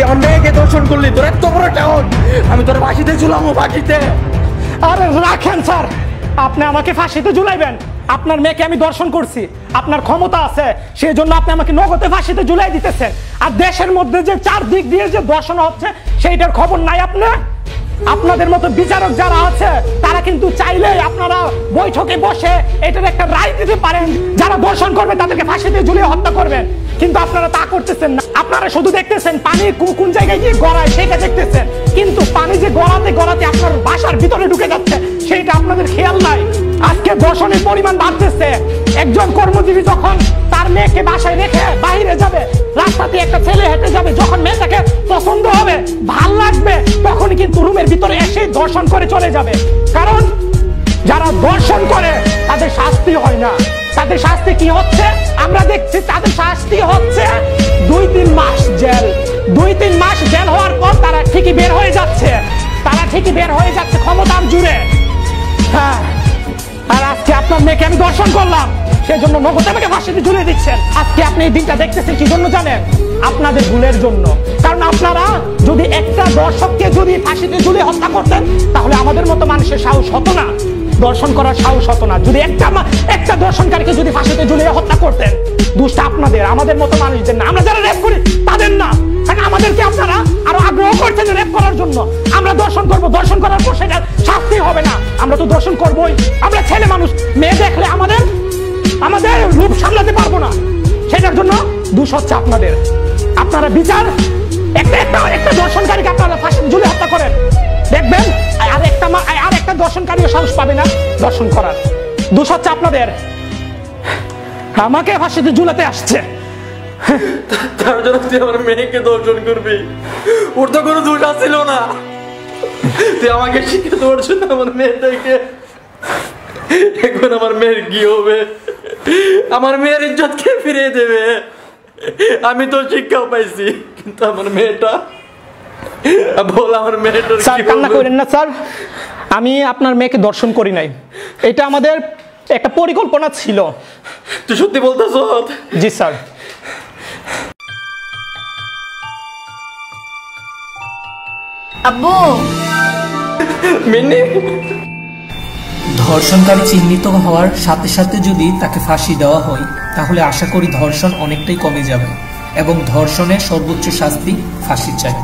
আমার মেয়েকে দর্শন করলি, তোর এত বড় টাউন, আমি তোর ফাঁসিতে ঝুলামো, ফাঁসিতে। আরে রাখেন স্যার, আপনি আমাকে ফাঁসিতে ঝুলাইবেন? আপনার মেয়েকে আমি দর্শন করছি, আপনার ক্ষমতা আছে, সেই জন্য আপনি আমাকে নগদে ফাঁসিতে ঝুলাই দিতেছেন। আর দেশের মধ্যে যে চারদিক দিয়ে যে দর্শন হচ্ছে সেইটার খবর নাই আপনার? আপনাদের মতো বিচারক যারা আছে তারা কিন্তু চাইলে আপনারা বৈঠকে বসে এটার একটা রায় দিতে পারেন, যারা দর্শন করবে তাদেরকে ফাঁসিতে ঝুলিয়ে হত্যা করবেন। কিন্তু আপনারা তা করতেছেন না, আপনারা শুধু দেখতেছেন পানি কোন জায়গায় গিয়ে গড়ায় সেটা দেখতেছেন, কিন্তু পানি যে গড়াতে গড়াতে আপনার বাসার ভিতরে ঢুকে যাচ্ছে সেইটা আপনাদের খেয়াল নাই। আজকে দর্শনের পরিমাণ বাড়তেছে। একজন কর্মজীবী যখন তার মেয়েকে বাসায় রেখে বাইরে যাবে, রাস্তাতে একটা ছেলে হেঁটে যাবে, যখন মেয়েটাকে পছন্দ হবে, ভাল লাগবে, তখন কিন্তু রুমের ভিতরে এসে দর্শন করে চলে যাবে। কারণ যারা দর্শন করে তাদের শাস্তি হয় না। তাদের শাস্তি কি হচ্ছে আমরা দেখছি, তাদের শাস্তি হচ্ছে 2-3 মাস জেল। 2-3 মাস জেল হওয়ার পর তারা ঠিকই বের হয়ে যাচ্ছে, ক্ষমতার জুড়ে। হ্যাঁ, আর আজকে আপনার মেয়েকে আমি দর্শন করলাম, সেজন্য নগদ আমাকে ফাঁসিতে ঝুলিয়ে দিচ্ছেন। আজকে আপনি এই দিনটা দেখতেছেন কি জন্য জানেন? আপনাদের ভুলের জন্য। কারণ আপনারা যদি একটা দর্শককে যদি ফাঁসিতে ঝুলিয়ে হত্যা করতেন, তাহলে আমাদের মতো মানুষের সাহস হতো না, দর্শন করার সাহস হতো না। যদি একটা দর্শনকারীকে যদি ফাঁসিতে ঝুলিয়ে হত্যা করতেন, দুষ্টা আপনাদের, আমাদের মতো মানুষদের না। আমরা যারা রেপ করি তাদের না, কারণ আমাদেরকে আপনারা আরো আগ্রহ করছেন রেপ করার জন্য। আমরা দর্শন করব, দর্শন করার পর সেটা শাস্তি হবে না, আমরা তো দর্শন করবই। আমরা ছেলে মানুষ, মেয়ে দেখলে আমাদের রূপ সামলাতে পারবো না, সেটার জন্য দোষ হচ্ছে আপনাদের। আপনারা বিচার একটা দর্শনকারীকে আপনারা ফাঁসিতে ঝুলিয়ে হত্যা করেন, দেখবেন আর একটা দর্শনকারীও সাহস পাবে না দর্শন করার। দোষ হচ্ছে আপনাদের। আমাকে ফাঁসিতে ঝুলাতে আসছে, তার জন্য তুই আমার মেয়েকে দর্শন করবি? ওর তো কোনো দোষ আসছিল না, তুই আমাকে শিখে দেওয়ার জন্য আমার মেয়েটাকে। এখন আমার মেয়ের কি হবে? আমার মেয়ের ইজ্জত কে ফিরিয়ে দেবে? আমি তো শিক্ষাও পাইছি, কিন্তু আমার মেয়েটা, বল আমার মেয়েটা। স্যার কান্না করেন না স্যার, আমি আপনার মেয়েকে দর্শন করি নাই, এটা আমাদের একটা পরিকল্পনা ছিল। তুই সত্যি বলতেছ? জি স্যার। আব্বু, মিন্নি, ধর্ষণকারী চিহ্নিত হওয়ার সাথে সাথে যদি তাকে ফাঁসি দেওয়া হয়, তাহলে আশা করি ধর্ষণ অনেকটাই কমে যাবে এবং ধর্ষণের সর্বোচ্চ শাস্তি ফাঁসি চাই।